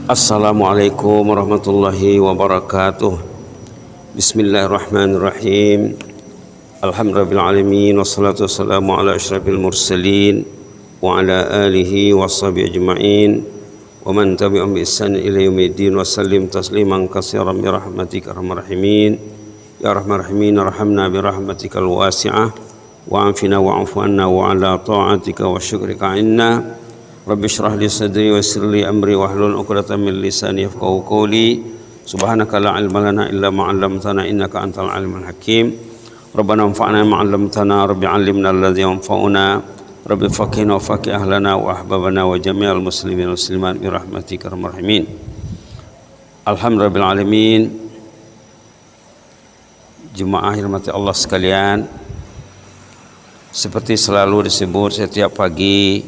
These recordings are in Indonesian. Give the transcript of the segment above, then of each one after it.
Assalamualaikum warahmatullahi wabarakatuh. Bismillahirrahmanirrahim. Alhamdulillahirrahmanirrahim. Wassalatu wassalamu ala asyrafil mursalin wa ala alihi washabihi ajma'in wa man tabi'ahum bi ihsan ila yaumiddin wa sallim tasliman katsiran bi rahmatika arhamar rahimin. Ya arhamar rahimin, arhamna bi rahmatikal wasi'ah wa anfina wa afu anna wa ala ta'atika wa syukrika inna. Rabbi shrah li sadri wa yassir li amri wahlul 'uqdatam min lisani yafqahu qawli. Subhanaka la ilma lana illa ma 'allamtana innaka antal alimul hakim. Rabbana anfa'na ma 'allamtana, rabbi 'allimna alladhi yanfa'una, rabbi faqihna wa faqih ahlana wa ahbabana wa jami'al muslimin wal muslimat bi rahmatika arhamar rahimin. Alhamdulillahil alamin. Jemaah rahmati Allah sekalian, seperti selalu disebut setiap pagi,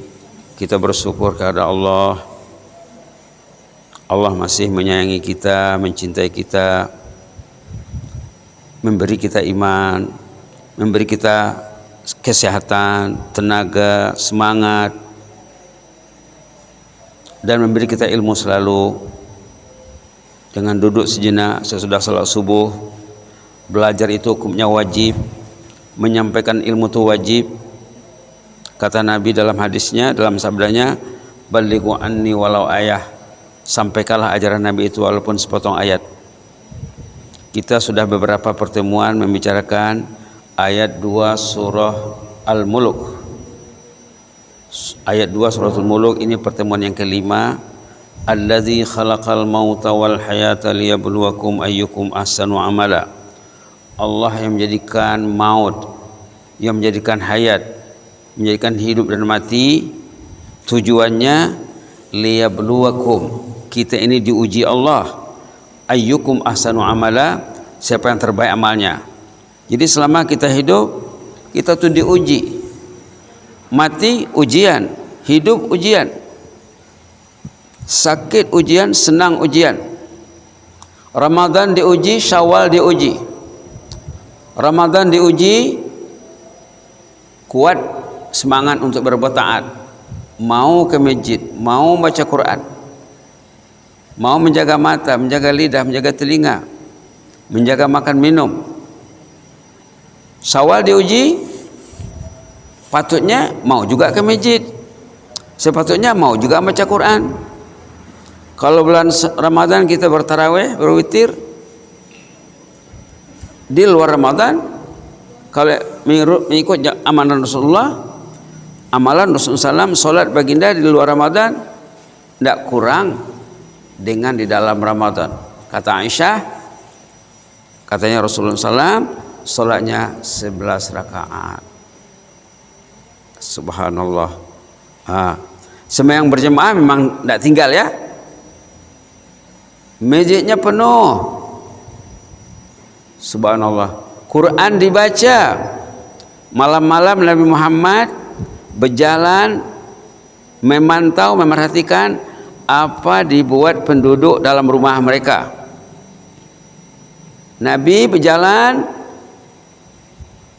kita bersyukur kepada Allah. Allah masih menyayangi kita, mencintai kita, memberi kita iman, memberi kita kesehatan, tenaga, semangat, dan memberi kita ilmu selalu. Dengan duduk sejenak sesudah salat subuh, belajar itu hukumnya wajib, menyampaikan ilmu itu wajib. Kata Nabi dalam hadisnya, dalam sabdanya, balighu anni walau ayah, sampaikanlah ajaran Nabi itu walaupun sepotong ayat. Kita sudah beberapa pertemuan membicarakan ayat 2 surah Al-Mulk. Ayat 2 surah Al-Mulk ini pertemuan yang kelima. Allazi khalaqal mauta wal hayata liyabluwakum ayyukum ahsanu amala. Allah yang menjadikan maut, yang menjadikan hayat, menjadikan hidup dan mati, tujuannya liyabluwakum, kita ini diuji Allah, ayyukum ahsanu amala, siapa yang terbaik amalnya. Jadi selama kita hidup, kita tuh diuji. Mati ujian, hidup ujian, sakit ujian, senang ujian. Ramadan diuji, Syawal diuji. Ramadan diuji, kuat semangat untuk berbuat taat, mau ke masjid, mau baca Quran, mau menjaga mata, menjaga lidah, menjaga telinga, menjaga makan minum. Syawal diuji, patutnya mau juga ke masjid, sepatutnya mau juga baca Quran. Kalau bulan Ramadan kita bertarawih, berwitir. Di luar Ramadan, kalau mengikut amalan Rasulullah, amalan Rasulullah SAW, solat baginda di luar Ramadan tidak kurang dengan di dalam Ramadan. Kata Aisyah, katanya Rasulullah SAW, solatnya 11 rakaat. Subhanallah. Sembahyang berjemaah memang tidak tinggal ya. Masjidnya penuh. Subhanallah. Quran dibaca. Malam-malam Nabi Muhammad berjalan, memantau, memerhatikan apa dibuat penduduk dalam rumah mereka. Nabi berjalan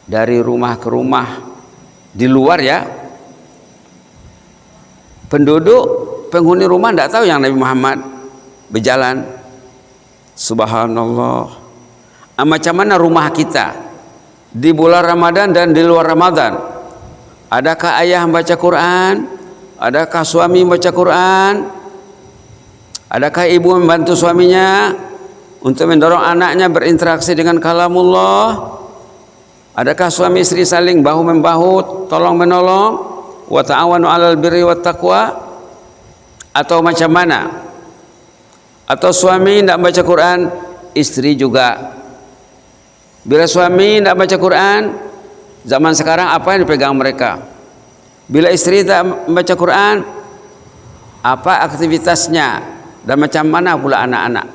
dari rumah ke rumah di luar ya. Penduduk, penghuni rumah tidak tahu yang Nabi Muhammad berjalan. Subhanallah. Macam mana rumah kita di bulan Ramadan dan di luar Ramadan? Adakah ayah membaca Quran? Adakah suami membaca Quran? Adakah ibu membantu suaminya untuk mendorong anaknya berinteraksi dengan kalamullah? Adakah suami istri saling bahu membahu, tolong menolong? Wa ta'awanu 'alal birri wat taqwa? Atau macam mana? Atau suami tidak baca Quran, istri juga. Bila suami tidak baca Quran, zaman sekarang apa yang dipegang mereka? Bila istri tak membaca Quran, apa aktivitasnya? Dan macam mana pula anak-anak?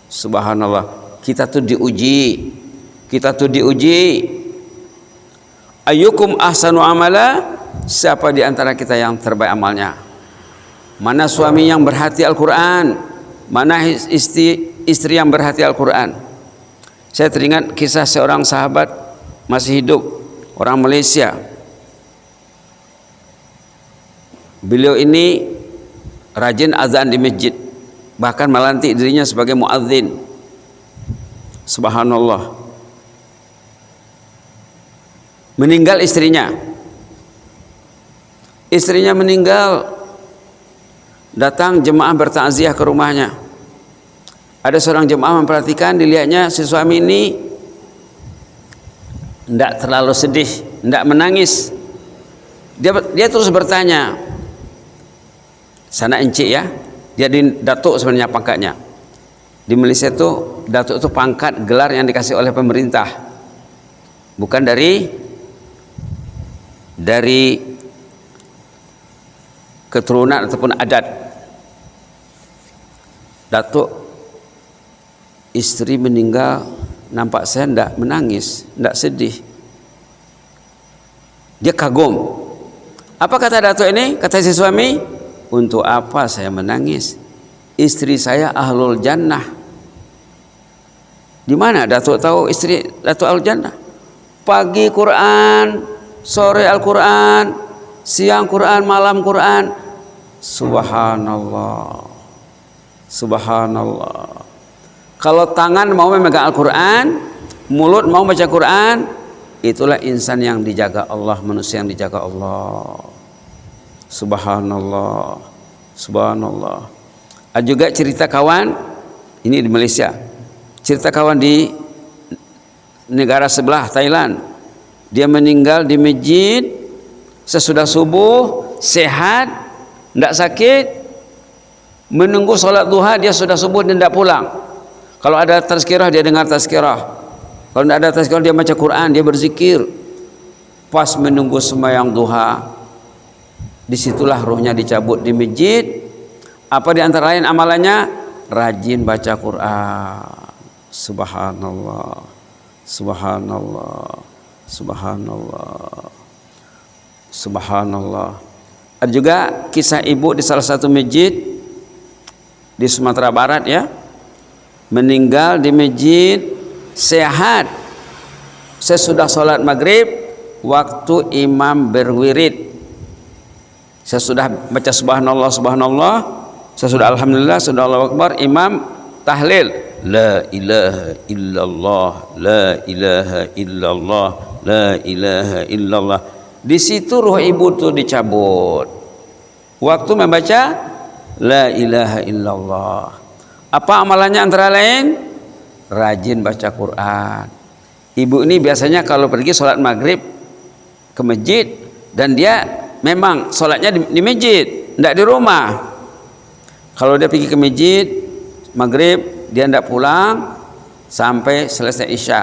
Subhanallah. Kita tuh diuji. Kita tuh diuji. Ayyukum ahsanu amala, siapa di antara kita yang terbaik amalnya? Mana suami yang berhati Al-Quran? Mana istri yang berhati Al-Quran? Saya teringat kisah seorang sahabat masih hidup, orang Malaysia. Beliau ini rajin azan di masjid. bahkan melantik dirinya sebagai muadzin. Subhanallah. Meninggal istrinya meninggal, datang jemaah bertakziah ke rumahnya. Ada seorang jemaah memperhatikan, dilihatnya si suami ini tidak terlalu sedih, tidak menangis. Dia terus bertanya, sana encik ya, dia di datuk sebenarnya pangkatnya. Di Malaysia itu datuk itu pangkat gelar yang dikasih oleh pemerintah, bukan dari keturunan ataupun adat. Datuk, istri meninggal, nampak saya tidak menangis, tidak sedih. Dia kagum. Apa kata datuk ini? Kata si suami, untuk apa saya menangis? Istri saya ahlul jannah. Di mana datuk tahu istri datuk ahlul jannah? Pagi Quran, sore Al-Quran, siang Quran, malam Quran. Subhanallah, subhanallah. Kalau tangan mau memegang Al-Quran, mulut mau baca Quran, itulah insan yang dijaga Allah, manusia yang dijaga Allah. Subhanallah, subhanallah. Ada juga cerita kawan, ini di Malaysia, cerita kawan di negara sebelah, Thailand. Dia meninggal di masjid sesudah subuh, sehat, tidak sakit. Menunggu solat duha, dia sudah subuh dan tidak pulang. Kalau ada tazkirah, dia dengar tazkirah. Kalau tidak ada tazkirah, dia baca Quran, dia berzikir. Pas menunggu sembahyang duha, disitulah rohnya dicabut di masjid. Apa di antara lain amalannya? Rajin baca Quran. Subhanallah, subhanallah, subhanallah, subhanallah. Ada juga kisah ibu di salah satu masjid di Sumatera Barat ya, meninggal di masjid, sehat. Sesudah sholat maghrib, waktu imam berwirid, saya sudah baca subhanallah, subhanallah, saya sudah alhamdulillah, sudah Allahu Akbar, imam tahlil, la ilaha illallah, la ilaha illallah, la ilaha illallah. Di situ roh ibu itu dicabut waktu membaca la ilaha illallah. Apa amalannya antara lain? Rajin baca Quran. Ibu ini biasanya kalau pergi sholat maghrib ke masjid, dan dia memang sholatnya di masjid, tidak di rumah. Kalau dia pergi ke masjid maghrib, dia tidak pulang sampai selesai isya.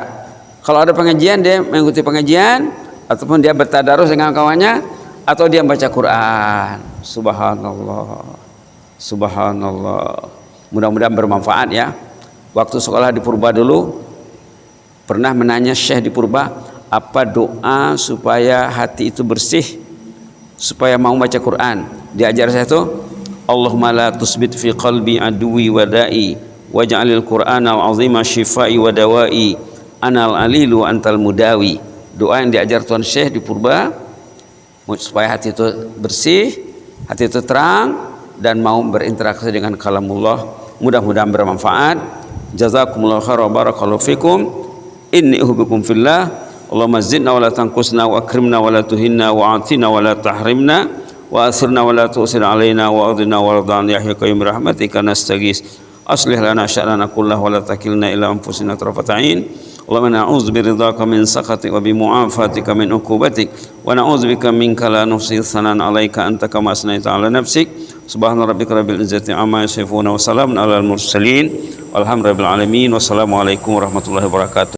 Kalau ada pengajian, dia mengikuti pengajian, ataupun dia bertadarus dengan kawannya, atau dia baca Quran. Subhanallah, subhanallah. Mudah-mudahan bermanfaat ya. Waktu sekolah di Purba dulu, pernah menanya Syekh di Purba, apa doa supaya hati itu bersih, supaya mau baca Quran. Diajar saya itu, Allahumma la tusbit fi qalbi aduwi wa da'i waj'alil Qur'ana al-azima shifai wa dawa'i anal alilu antal mudawi. Doa yang diajar Tuan Syekh di Purba, supaya hati itu bersih, hati itu terang, dan mau berinteraksi dengan kalamullah. Mudah-mudahan bermanfaat. Jazakumullahu khairan, barakallahu fikum. Inni uhibbukum fillah. Allahumma zidna wa la tanqusna wa akrimna wa la tuhinna wa atina wa la tahrimna wa asirna wa la tu'sir alaina wa adina wa radhan ya hayyu qayyum rahmatika nastaghis. Aslih lana sya'nana kullahu wa la takilna ila anfusina tarfata 'ain. Allahumma na'udzu biridhaka min sakhatik wa bi mu'afatika min uqubatik wa na'udzu bika minka la nuhsi thanan 'alaika anta kama asnaita 'ala nafsik. Subhana rabbika rabbil izzati amma yasifun wa salamun 'alal mursalin walhamdulillahi rabbil alamin. Wassalamu alaikum warahmatullahi wabarakatuh.